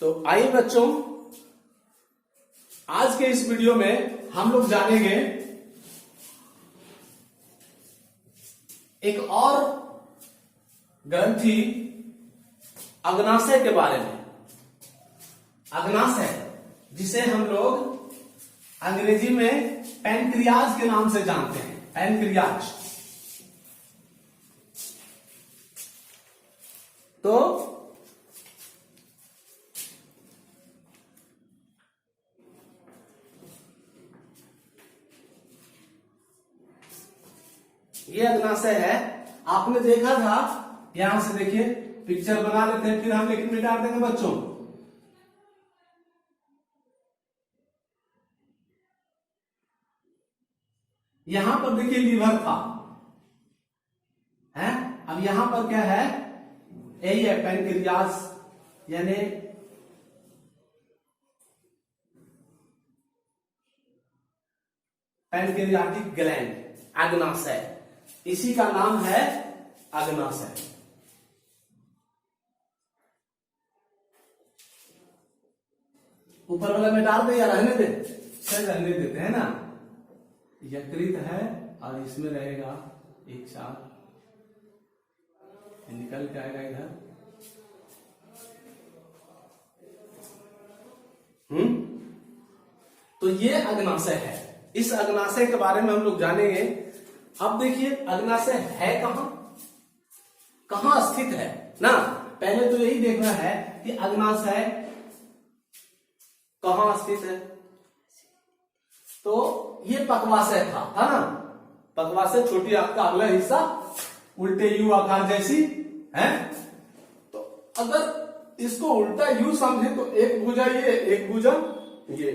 तो आइए बच्चों, आज के इस वीडियो में हम लोग जानेंगे एक और ग्रंथि अग्नाशय के बारे में। अग्नाशय जिसे हम लोग अंग्रेजी में पैनक्रियाज के नाम से जानते हैं, पैनक्रियाज। तो ये अग्नाशय है। आपने देखा था, यहां से देखिए पिक्चर बना लेते हैं, फिर हम लेकिन मिटा देंगे बच्चों। यहां पर देखिए लीवर था, है? अब यहां पर क्या है? यही है पैनक्रियाज, यानी पैनक्रियाटिक ग्लैंड, अग्नाशय। इसी का नाम है अग्नाशय। ऊपर वाला में डाल दे या रहने दे? चल रहने देते हैं ना। यकृत है और इसमें रहेगा एक चार, निकल के आएगा इधर। तो ये अग्नाशय है। इस अग्नाशय के बारे में हम लोग जानेंगे। अब देखिए अग्नाशय है कहां, कहां स्थित है ना। पहले तो यही देखना है कि अग्नाशय कहां स्थित है। तो ये पक्वाशय था ना। पक्वाशय छोटी आंत का अगला हिस्सा, उल्टे यू आकार जैसी है। तो अगर इसको उल्टा यू समझे तो एक भुजा ये, एक भुजा ये,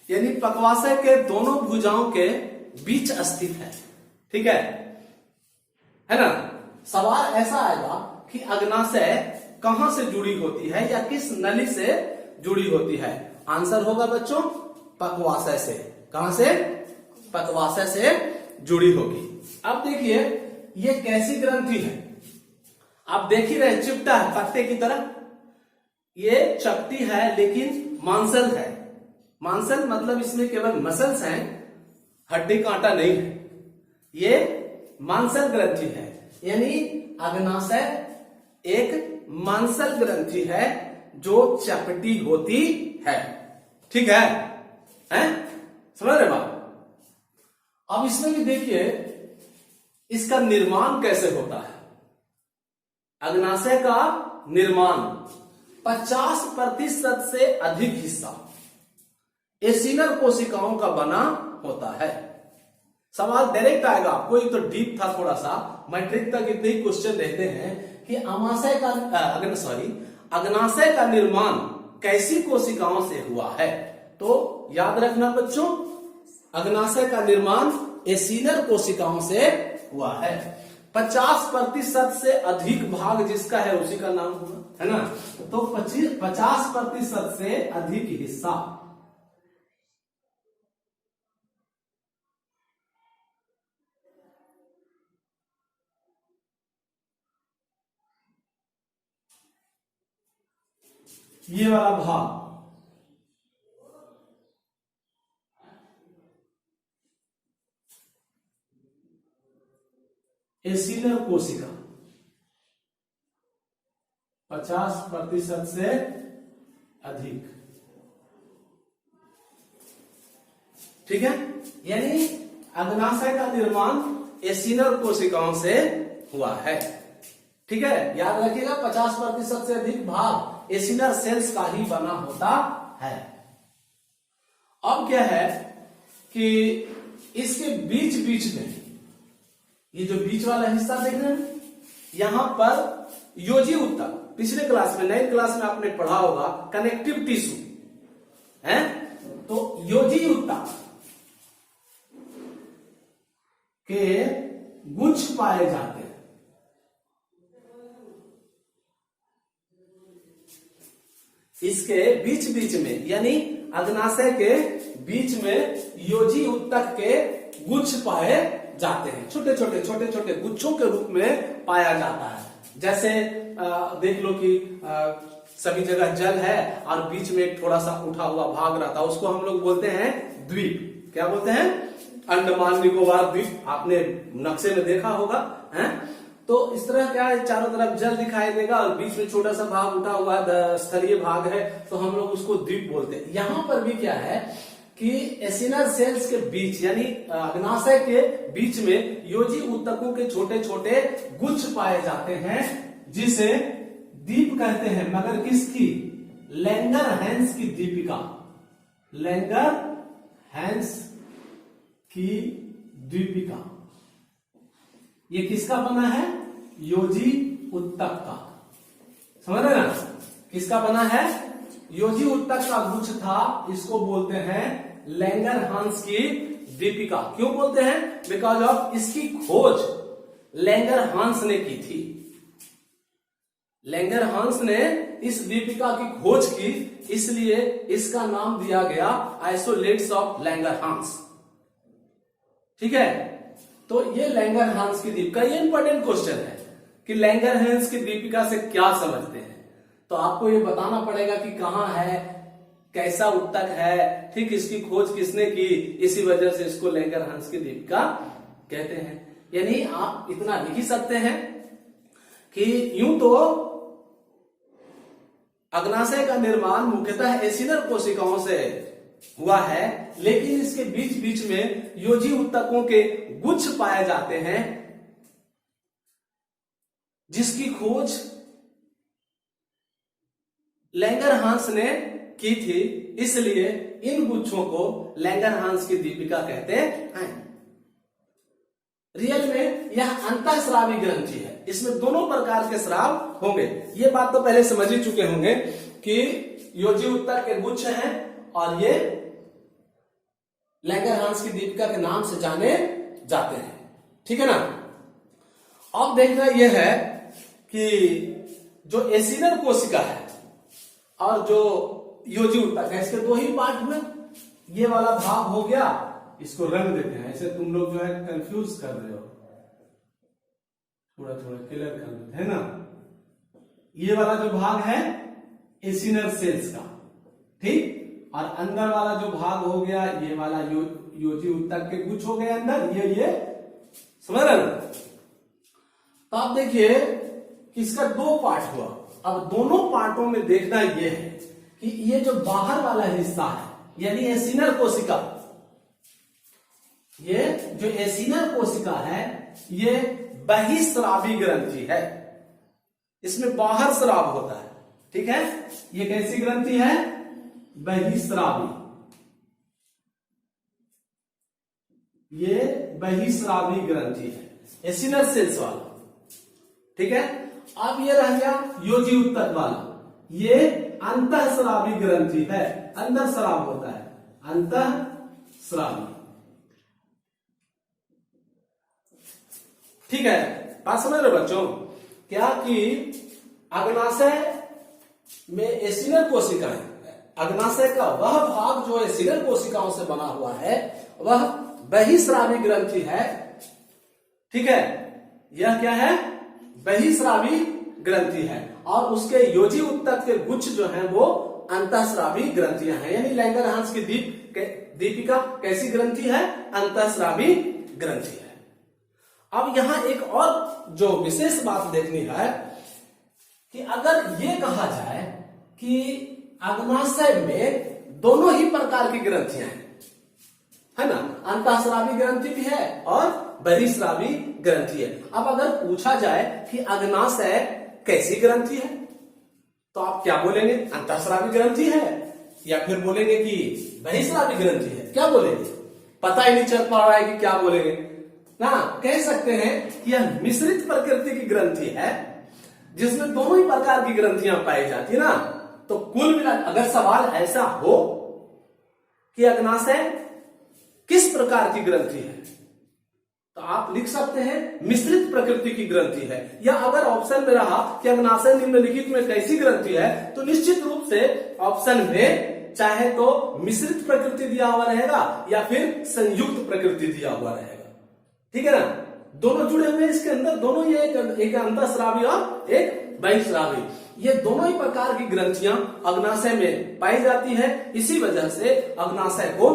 यानी पक्वाशय के दोनों भुजाओं के बीच स्थित है। ठीक है ना। सवाल ऐसा आएगा कि अग्नाशय कहां से जुड़ी होती है या किस नली से जुड़ी होती है। आंसर होगा बच्चों पक्वाशय से। कहां से? पक्वाशय से जुड़ी होगी। अब देखिए ये कैसी ग्रंथि है। आप देख ही रहे, चिपटा है पत्ते की तरह। ये चपटी है लेकिन मांसल है। मांसल मतलब इसमें केवल मसल्स हैं, हड्डी कांटा नहीं है। ये मांसल ग्रंथि है, यानी अग्नाशय एक मांसल ग्रंथि है जो चपटी होती है। ठीक है, समझ रहे बात? अब इसमें भी देखिए इसका निर्माण कैसे होता है। अग्नाशय का निर्माण 50% से अधिक हिस्सा एसिनल कोशिकाओं का बना होता है। सवाल डायरेक्ट आएगा आपको, ये तो डीप था थोड़ा सा। मैट्रिक तक इतने ही क्वेश्चन रहते हैं कि अग्नाशय का निर्माण कैसी कोशिकाओं से हुआ है। तो याद रखना बच्चों, अग्नाशय का निर्माण एसिनल कोशिकाओं से हुआ है। 50% से अधिक भाग जिसका है उसी का नाम हुआ, है ना। तो 50% से अधिक हिस्सा ये वाला भाग एसिनल कोशिका 50% से अधिक। ठीक है, यानी अग्नाशय का निर्माण एसिनल कोशिकाओं से हुआ है। ठीक है, याद रखिएगा 50% से अधिक भाग एसिनल सेल्स का ही बना होता है। अब क्या है कि इसके बीच बीच में ये जो बीच वाला हिस्सा देख रहे हैं, यहां पर योजी ऊतक, पिछले क्लास में 9th क्लास में आपने पढ़ा होगा कनेक्टिव टिश्यू है। तो योजी ऊतक के गुच्छ पाए जाते हैं। इसके बीच बीच में, यानी अग्नाशय के बीच में योजी ऊतक के गुच्छ पाए जाते हैं। छोटे छोटे गुच्छों के रूप में पाया जाता है। जैसे देख लो कि सभी जगह जल है और बीच में एक थोड़ा सा उठा हुआ भाग रहता है, उसको हम लोग बोलते हैं द्वीप। क्या बोलते हैं? अंडमान निकोबार द्वीप। आपने नक्शे में देखा होगा है। तो इस तरह क्या है, चारों तरफ जल दिखाई देगा और बीच में छोटा सा भाग उठा हुआ स्थलीय भाग है, तो हम लोग उसको द्वीप बोलते हैं। यहां पर भी क्या है कि एसिनर सेल्स के बीच यानी अग्नाशय के बीच में योजी उत्तकों के छोटे छोटे गुच्छ पाए जाते हैं, जिसे द्वीप कहते हैं। मगर किसकी? लैंगरहैंस की दीपिका। लैंगरहैंस की द्वीपिका। ये किसका बना है? योजी उत्तक का। समझ रहे ना? किसका बना है? योजी उत्तक का गुच्छ था, इसको बोलते हैं लैंगरहैंस की दीपिका। क्यों बोलते हैं? बिकॉज ऑफ इसकी खोज लैंगरहैंस ने की थी। लैंगरहैंस ने इस दीपिका की खोज की, इसलिए इसका नाम दिया गया आइसोलेट्स ऑफ लैंगरहैंस। ठीक है, तो ये लैंगरहैंस की दीपिका, ये इंपॉर्टेंट क्वेश्चन है कि लैंगरहैंस की दीपिका से क्या समझते हैं। तो आपको ये बताना पड़ेगा कि कहां है, कैसा उत्तक है, ठीक, इसकी खोज किसने की, इसी वजह से इसको लैंगरहैंस की दीपिका कहते हैं। यानी आप इतना लिख ही सकते हैं कि यूं तो अग्नाशय का निर्माण मुख्यतः एसिनर कोशिकाओं से हुआ है, लेकिन इसके बीच बीच में योजी उत्तकों के गुच्छ पाए जाते हैं, जिसकी खोज लैंगरहैंस ने की थी, इसलिए इन गुच्छों को लैंगरहैंस की दीपिका कहते हैं। रियल में यह अंतःस्रावी ग्रंथि है, इसमें दोनों प्रकार के स्राव होंगे। ये बात तो पहले समझ ही चुके होंगे कि योजी उत्तक के गुच्छ हैं और ये लैंगरहैंस की दीपिका के नाम से जाने जाते हैं। ठीक है ना? अब देखना यह है कि जो एसिनर कोशिका है और जो योजी उत्तक है, इसके दो ही पार्ट हुए। ये वाला भाग हो गया, इसको रंग देते हैं, ऐसे तुम लोग जो है कंफ्यूज कर रहे हो, थोड़ा थोड़ा क्लियर कर देते हैं ना। ये वाला जो भाग है एसिनर सेल्स का, ठीक, और अंदर वाला जो भाग हो गया ये वाला योजी उत्तक के गुच्छ हो गए अंदर, ये समझ रहे ना? तो आप देखिए कि इसका दो पार्ट हुआ। अब दोनों पार्टों में देखना यह है कि ये जो बाहर वाला हिस्सा है यानी एसिनर कोशिका, ये जो एसिनर कोशिका है ये बहिस्रावी ग्रंथि है, इसमें बाहर स्राव होता है। ठीक है, ये कैसी ग्रंथि है? बहिस्रावी। ये बहिस्रावी ग्रंथि है एसिनर सेल्स वाला। ठीक है, अब ये रह गया योजी उत्तक वाला, ये अंतःस्रावी ग्रंथि है, अंदर स्राव होता है, अंतःस्रावी। ठीक है, बात समझ रहे बच्चों? क्या कि अग्नाशय में एसिनर कोशिकाएं, अग्नाशय का वह भाग जो एसिनर कोशिकाओं से बना हुआ है वह बहिस्रावी ग्रंथि है। ठीक है, यह क्या है? बहिस्रावी ग्रंथि है, और उसके योजी उत्तक के गुच्छ जो हैं वो अंतःस्रावी ग्रंथियां हैं। यानी लैंगरहैंस की दीपिका कैसी ग्रंथि है? अंतःस्रावी ग्रंथि है। अब यहां एक और जो विशेष बात देखनी है कि अगर ये कहा जाए कि अग्नाशय में दोनों ही प्रकार की ग्रंथियां हैं, है ना, अंतःस्रावी ग्रंथि भी है और बहिस्रावी ग्रंथि है। अब अगर पूछा जाए कि अग्नाशय कैसी ग्रंथि है, तो आप क्या बोलेंगे? अंतःस्रावी ग्रंथि है, या फिर बोलेंगे कि बहिस्रावी ग्रंथि है? क्या बोलेंगे? पता ही नहीं चल पा रहा है कि क्या बोलेंगे ना। कह सकते हैं कि यह मिश्रित प्रकृति की ग्रंथि है, जिसमें दोनों ही प्रकार की ग्रंथियां पाई जाती है ना। तो कुल मिला अगर सवाल ऐसा हो कि अग्नाशय किस प्रकार की ग्रंथि है, तो आप लिख सकते हैं मिश्रित प्रकृति की ग्रंथि है। या अगर ऑप्शन में रहा कि अग्नाशय निम्नलिखित में कैसी ग्रंथि है, तो निश्चित रूप से ऑप्शन में चाहे तो मिश्रित प्रकृति दिया हुआ रहेगा या फिर संयुक्त प्रकृति दिया हुआ रहेगा। ठीक है ना? दोनों जुड़े हुए इसके अंदर, दोनों ये एक अंतःस्रावी और एक बहिःस्रावी, ये दोनों ही प्रकार की ग्रंथियां अग्नाशय में पाई जाती है। इसी वजह से अग्नाशय को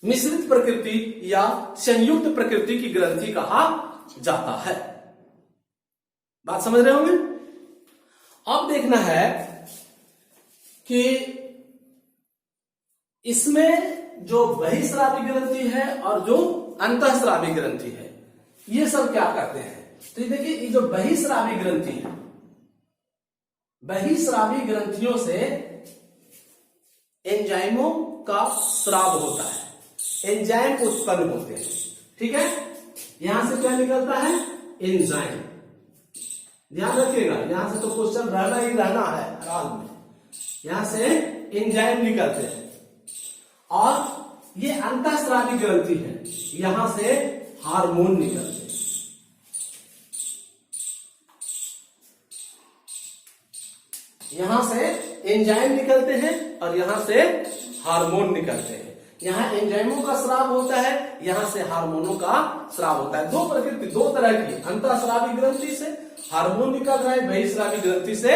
मिश्रित प्रकृति या संयुक्त प्रकृति की ग्रंथि कहा जाता है। बात समझ रहे होंगे। अब देखना है कि इसमें जो बहिःस्रावी ग्रंथि है और जो अंतःस्रावी ग्रंथि है, ये सब क्या करते हैं। तो देखिए, ये जो बहिःस्रावी ग्रंथि है, बहिःस्रावी ग्रंथियों से एंजाइमों का स्राव होता है, एंजाइम उत्पन्न होते हैं। ठीक है, यहां से क्या निकलता है, एंजाइम। ध्यान रखिएगा, यहां से तो क्वेश्चन रहना ही रहना है राज में। यहां से एंजाइम निकलते हैं और ये अंतःस्रावी ग्रंथि है, यहां से हार्मोन निकलते हैं। यहां से एंजाइम निकलते हैं और यहां से हार्मोन निकलते हैं। यहां एंजाइमों का स्राव होता है, यहां से हार्मोनों का स्राव होता है। दो प्रकृति, दो तरह की, अंतःस्रावी ग्रंथि से हार्मोन निकल रहा है, बहिःस्रावी ग्रंथि से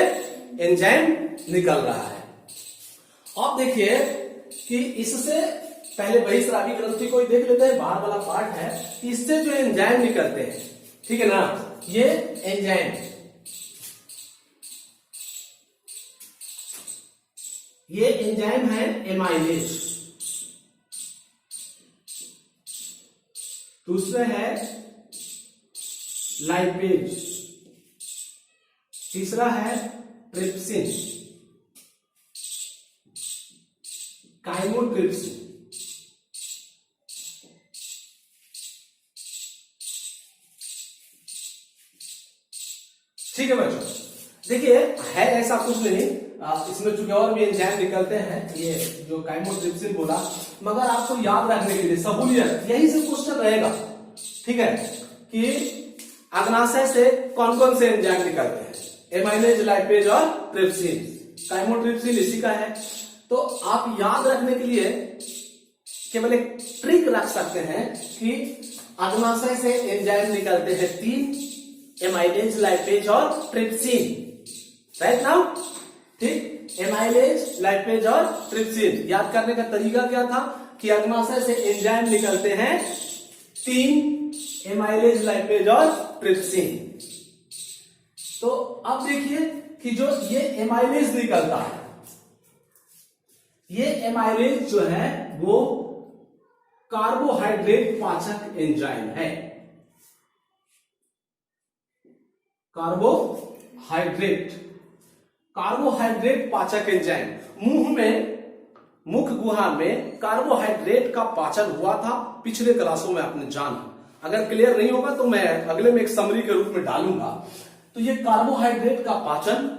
एंजाइम निकल रहा है। अब देखिए कि इससे पहले बहिःस्रावी ग्रंथि को ही देख लेते हैं, बाहर वाला पार्ट है। इससे जो एंजाइम निकलते हैं, ठीक है ना, ये एंजाइम, ये एंजाइम है एमाइलेज, दूसरे है लाइपेज, तीसरा है ट्रिप्सिन, काइमोट्रिप्सिन। ठीक है बच्चों, देखिए है ऐसा कुछ नहीं, इसमें चूंकि और भी एंजाइम निकलते हैं, ये जो काइमोट्रिप्सिन बोला, मगर आपको याद रखने के लिए सहूलियत यही से क्वेश्चन रहेगा। ठीक है, कि अग्नाशय से कौन कौन से एंजाइम निकलते हैं, एमाइलेज, लाइपेज और ट्रिप्सिन। काइमोट्रिप्सिन इसी का है। तो आप याद रखने के लिए केवल एक ट्रिक रख सकते हैं कि अग्नाशय से एंजाइम निकलते हैं 3, एमाइलेज, लाइपेज और ट्रिप्सिन। राइट नाउ, ठीक, एमाइलेज, लाइपेज और ट्रिप्सिन। याद करने का तरीका क्या था कि अग्नाशय से एंजाइम निकलते हैं 3, एमाइलेज, लाइपेज और ट्रिप्सिन। तो अब देखिए कि जो ये एमाइलेज निकलता है, ये एमाइलेज जो है वो कार्बोहाइड्रेट पाचक एंजाइम है। कार्बोहाइड्रेट पाचक एंजाइम। मुख गुहा में कार्बोहाइड्रेट का पाचन हुआ था, पिछले क्लासों में आपने जाना। अगर क्लियर नहीं होगा तो मैं अगले में एक समरी के रूप में डालूंगा। तो ये कार्बोहाइड्रेट का पाचन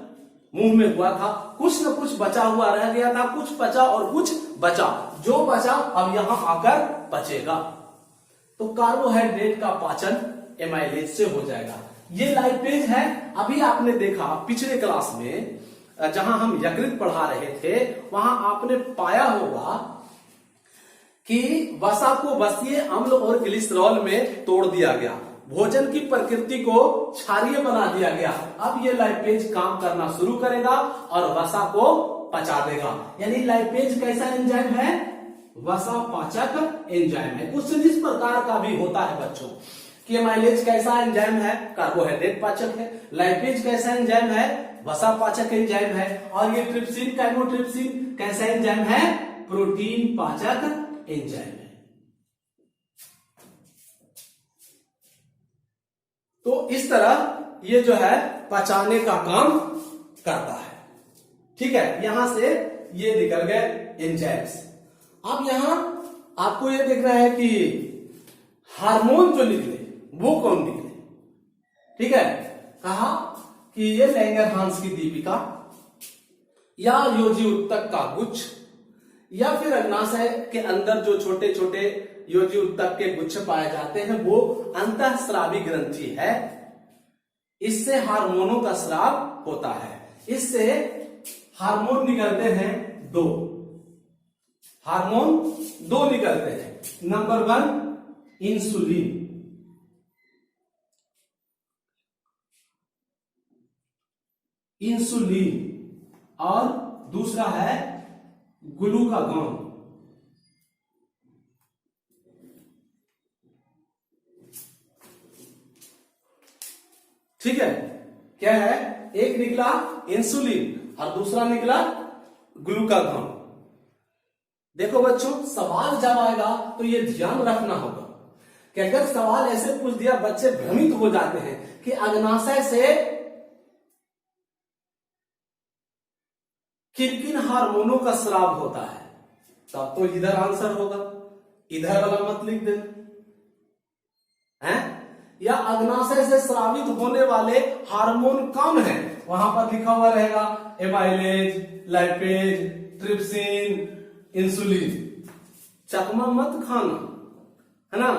मुंह में हुआ था, कुछ न कुछ बचा हुआ रह गया था, कुछ पचा और कुछ बचा, जो बचा अब यहां आकर पचेगा। तो कार्बोहाइड्रेट का पाचन एमाइलेज से हो जाएगा। ये लाइपेज है। अभी आपने देखा पिछले क्लास में जहां हम यकृत पढ़ा रहे थे, वहां आपने पाया होगा कि वसा को वसीय अम्ल और ग्लिसरॉल में तोड़ दिया गया, भोजन की प्रकृति को क्षारीय बना दिया गया। अब ये लाइपेज काम करना शुरू करेगा और वसा को पचा देगा। यानी लाइपेज कैसा एंजाइम है, वसा पाचक एंजाइम है। क्वेश्चन इस प्रकार का भी होता है बच्चों कि एमाइलेज कैसा एंजाइम है, कार्बोहाइड्रेट पाचक है, लाइपेज कैसा एंजाइम है, वसा पाचक एंजाइम है, और ये ट्रिप्सिन, काइमोट्रिप्सिन कैसा एंजाइम है, प्रोटीन पाचक एंजाइम है। तो इस तरह ये जो है पचाने का काम करता है। ठीक है, यहां से ये निकल गए एंजाइम्स। अब यहां आपको ये देखना है कि हार्मोन जो निकले वो कौन निकले। ठीक है, कहा कि ये लैंगरहांस की दीपिका या योजी उत्तक का गुच्छ, या फिर अग्नाशय के अंदर जो छोटे छोटे योजी उत्तक के गुच्छ पाए जाते हैं वो अंतःस्रावी ग्रंथि है। इससे हार्मोनों का स्राव होता है। इससे हार्मोन निकलते हैं 2, हार्मोन 2 निकलते हैं। नंबर 1 इंसुलिन, इंसुलिन और दूसरा है ग्लूकागॉन। ठीक है, क्या है, एक निकला इंसुलिन और दूसरा निकला ग्लूकागॉन। देखो बच्चों, सवाल जब आएगा तो ये ध्यान रखना होगा कि अगर सवाल ऐसे पूछ दिया, बच्चे भ्रमित हो जाते हैं कि अग्नाशय से किन किन हार्मोनों का स्राव होता है, तब तो इधर आंसर होगा, इधर वाला मत लिख देना है। या अग्नाशय से स्रावित होने वाले हार्मोन कौन है, वहां पर लिखा हुआ रहेगा एमाइलेज, लाइपेज, ट्रिप्सिन, इंसुलिन। चकमा मत खाना, है ना।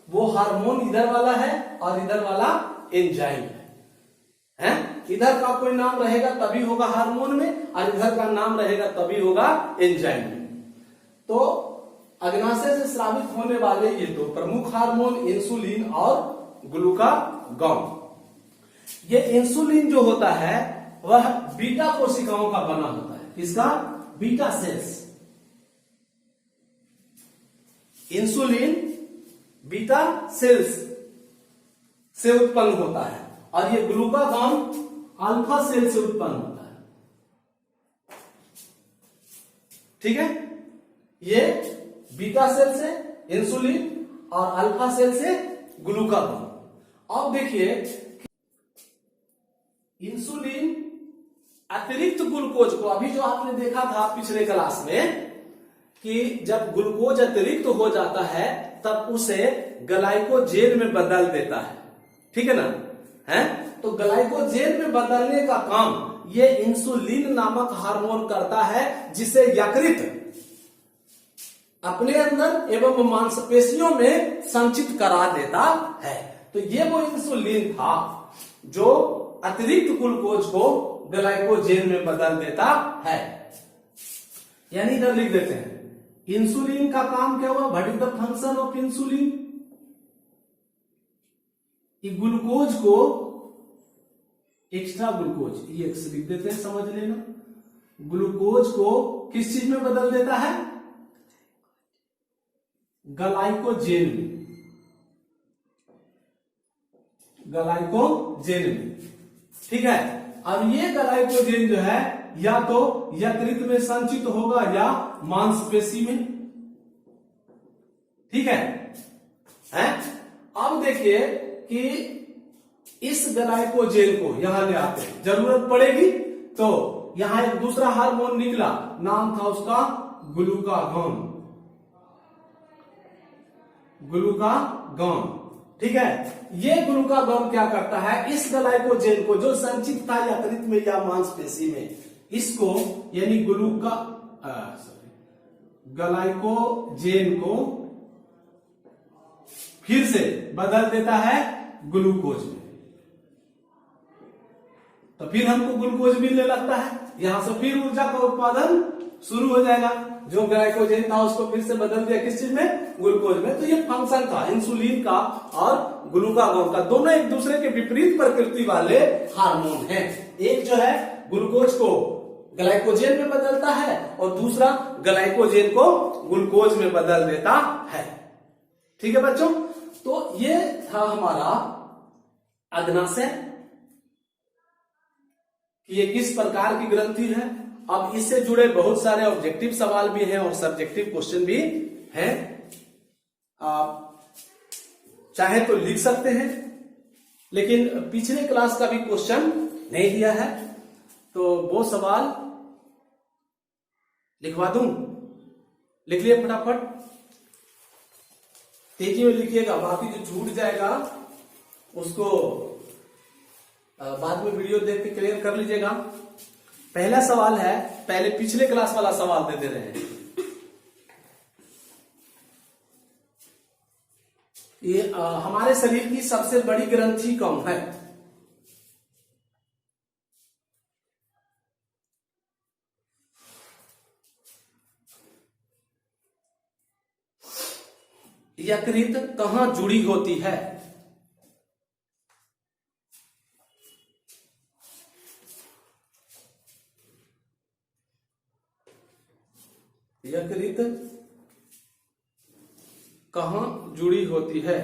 वो हार्मोन इधर वाला है और इधर वाला एंजाइम है। इधर का कोई नाम रहेगा तभी होगा हार्मोन में, और इधर का नाम रहेगा तभी होगा एंजाइम में। तो अग्नाशय से स्रावित होने वाले ये दो प्रमुख हार्मोन इंसुलिन और ग्लूकागॉन। ये इंसुलिन जो होता है वह बीटा कोशिकाओं का बना होता है। किसका? Beta cells. Insulin beta cells से उत्पन्न होता है और ये ग्लूकागॉन अल्फा सेल से उत्पन्न होता है। ठीक है, ये बीटा सेल से इंसुलिन और अल्फा सेल से ग्लूकागॉन। अब देखिए, इंसुलिन अतिरिक्त ग्लूकोज को, अभी जो आपने देखा था पिछले क्लास में कि जब ग्लूकोज अतिरिक्त हो जाता है तब उसे ग्लाइकोजेन में बदल देता है। ठीक है ना, है तो ग्लाइकोजेन में बदलने का काम ये इंसुलिन नामक हार्मोन करता है, जिसे यकृत अपने अंदर एवं मांसपेशियों में संचित करा देता है। तो ये वो इंसुलिन था जो अतिरिक्त ग्लूकोज को ग्लाइकोजेन में बदल देता है। यानी इधर लिख देते हैं, इंसुलिन का काम क्या हुआ? What is the function of insulin? Glucose को, एक्स्ट्रा ग्लूकोज ये लिख देते हैं, समझ लेना। ग्लूकोज को किस चीज में बदल देता है? ग्लाइकोजेन में, ग्लाइकोजेन में। ठीक है, अब ये ग्लाइकोजेन जो है या तो यकृत में संचित होगा या मांसपेशी में। ठीक है, अब देखिए कि इस ग्लाइकोजेन को यहां ले आते हैं, जरूरत पड़ेगी तो यहां एक दूसरा हार्मोन निकला, नाम था उसका ग्लूकागॉन। ग्लूकागॉन, ठीक है। ये ग्लूकागॉन क्या करता है? इस ग्लाइकोजेन को जो संचित था यकृत में या मांसपेशी में, इसको यानी ग्लाइकोजेन को फिर से बदल देता है ग्लूकोज में। तो फिर हमको ग्लूकोज मिलने लगता है, यहां से फिर ऊर्जा का उत्पादन शुरू हो जाएगा। जो ग्लाइकोजेन था उसको फिर से बदल दिया किस चीज में? ग्लूकोज में। तो ये फंक्शन था इंसुलिन का और ग्लूकागॉन का। दोनों एक दूसरे के विपरीत प्रकृति वाले हार्मोन हैं। एक जो है ग्लूकोज को ग्लाइकोजेन में बदलता है और दूसरा ग्लाइकोजेन को ग्लूकोज में बदल देता है। ठीक है बच्चों, तो ये था हमारा अग्नाशय कि ये किस प्रकार की ग्रंथि है। अब इससे जुड़े बहुत सारे ऑब्जेक्टिव सवाल भी हैं और सब्जेक्टिव क्वेश्चन भी हैं। आप चाहे तो लिख सकते हैं, लेकिन पिछले क्लास का भी क्वेश्चन नहीं दिया है तो वो सवाल लिखवा दूं। लिख लिए फटाफट, तेजी में लिखिएगा, बाकी जो छूट जाएगा उसको बाद में वीडियो देख के क्लियर कर लीजिएगा। पहला सवाल है, पहले पिछले क्लास वाला सवाल दे दे रहे हैं। ये हमारे शरीर की सबसे बड़ी ग्रंथि कौन है? यकृत कहां जुड़ी होती है? यकृत कहाँ जुड़ी होती है?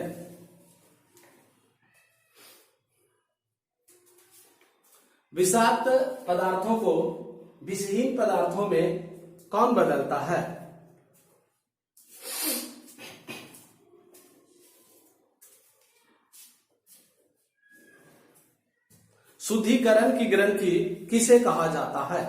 विषाक्त पदार्थों को विषहीन पदार्थों में कौन बदलता है? शुद्धिकरण की ग्रंथि किसे कहा जाता है?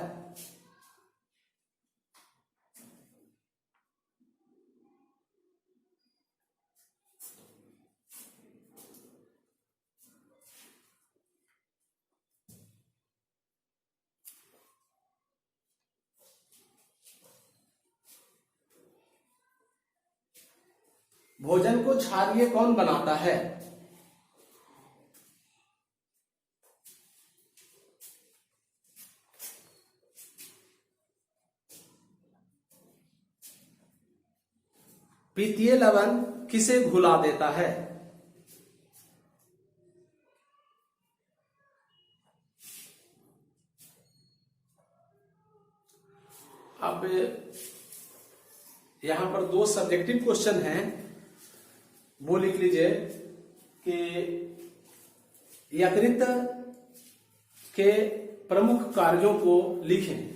भोजन को क्षारीय कौन बनाता है? पीतीय लवण किसे घुला देता है? अब यहां पर दो सब्जेक्टिव क्वेश्चन हैं, वो लिख लीजिए कि यकृत के प्रमुख कार्यों को लिखें।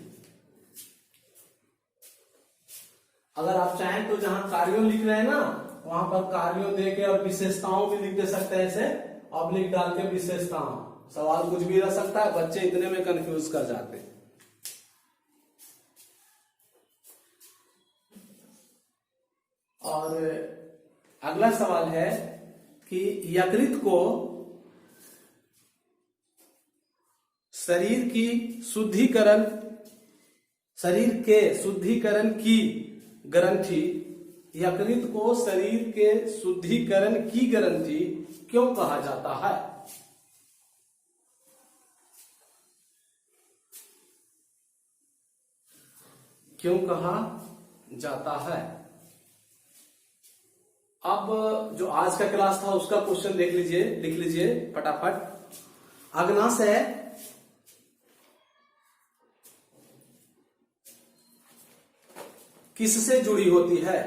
अगर आप चाहें तो जहां कार्यों लिख रहे हैं ना, वहां पर कार्यों देके और विशेषताओं भी लिख दे सकते हैं, ऐसे ऑब्लिक डाल के विशेषताओं। सवाल कुछ भी रह सकता है, बच्चे इतने में कंफ्यूज कर जाते हैं। और अगला सवाल है कि यकृत को शरीर के शुद्धिकरण की ग्रंथि, यकृत को शरीर के शुद्धिकरण की ग्रंथि क्यों कहा जाता है? क्यों कहा जाता है? अब जो आज का क्लास था उसका क्वेश्चन देख लीजिए, लिख लीजिए फटाफट। अग्नाशय किससे जुड़ी होती है?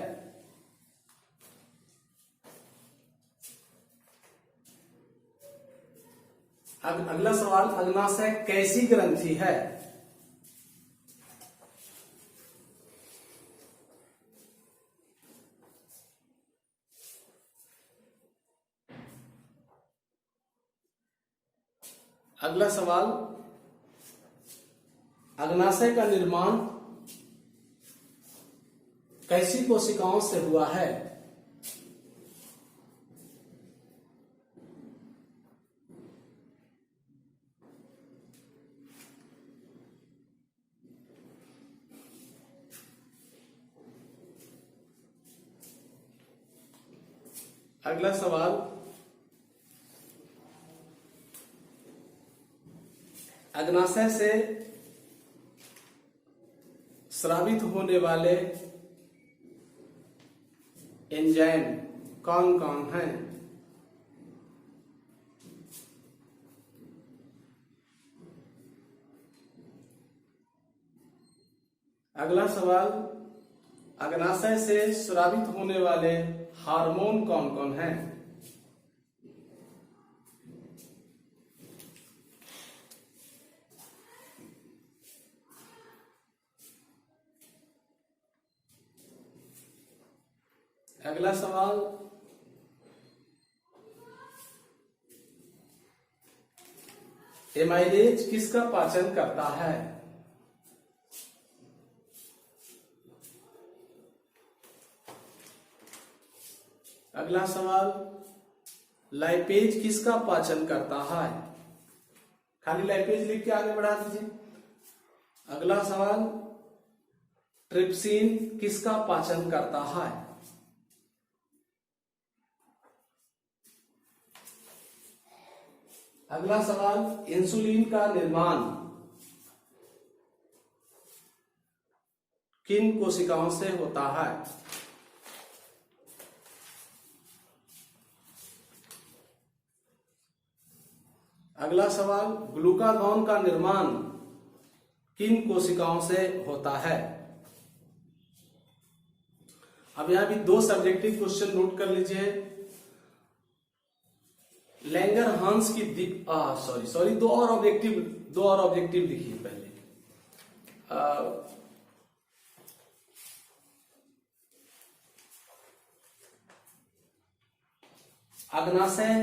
अगला सवाल, अग्नाशय कैसी ग्रंथि है? अगला सवाल, अग्नाशय का निर्माण कैसी कोशिकाओं से हुआ है? अगला सवाल, अग्नाशय से स्रावित होने वाले एंजाइम कौन कौन हैं? अगला सवाल, अग्नाशय से स्रावित होने वाले हार्मोन कौन कौन हैं? अगला सवाल, एमाइलेज किसका पाचन करता है? अगला सवाल, लाइपेज किसका पाचन करता है? खाली लाइपेज लिख के आगे बढ़ा दीजिए। अगला सवाल, ट्रिप्सिन किसका पाचन करता है? अगला सवाल, इंसुलिन का निर्माण किन कोशिकाओं से होता है? अगला सवाल, ग्लूकागॉन का निर्माण किन कोशिकाओं से होता है? अब यहां भी 2 सब्जेक्टिव क्वेश्चन नोट कर लीजिए। लैंगरहांस की सॉरी 2 और ऑब्जेक्टिव लिखिए पहले। अग्नाशय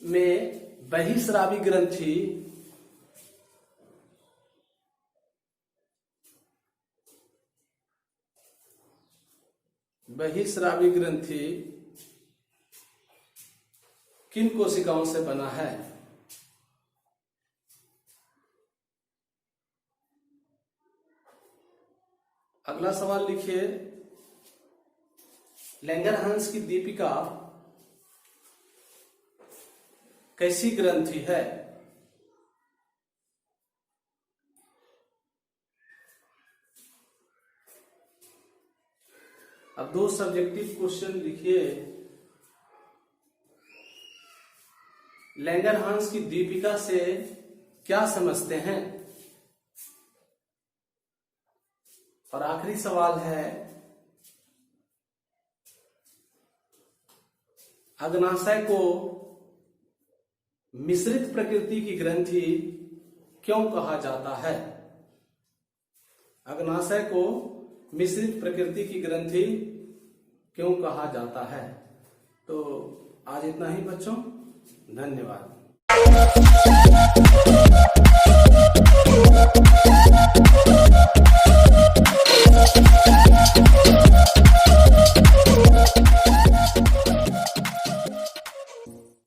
में बहिस्रावी ग्रंथि किन कोशिकाओं से बना है? अगला सवाल लिखिए, लैंगरहांस की दीपिका कैसी ग्रंथि है? अब 2 सब्जेक्टिव क्वेश्चन लिखिए। लैंगरहांस की दीपिका से क्या समझते हैं? और आखिरी सवाल है, अग्नाशय को मिश्रित प्रकृति की ग्रंथि क्यों कहा जाता है? अग्नाशय को मिश्रित प्रकृति की ग्रंथि क्यों कहा जाता है? तो आज इतना ही बच्चों, धन्यवाद।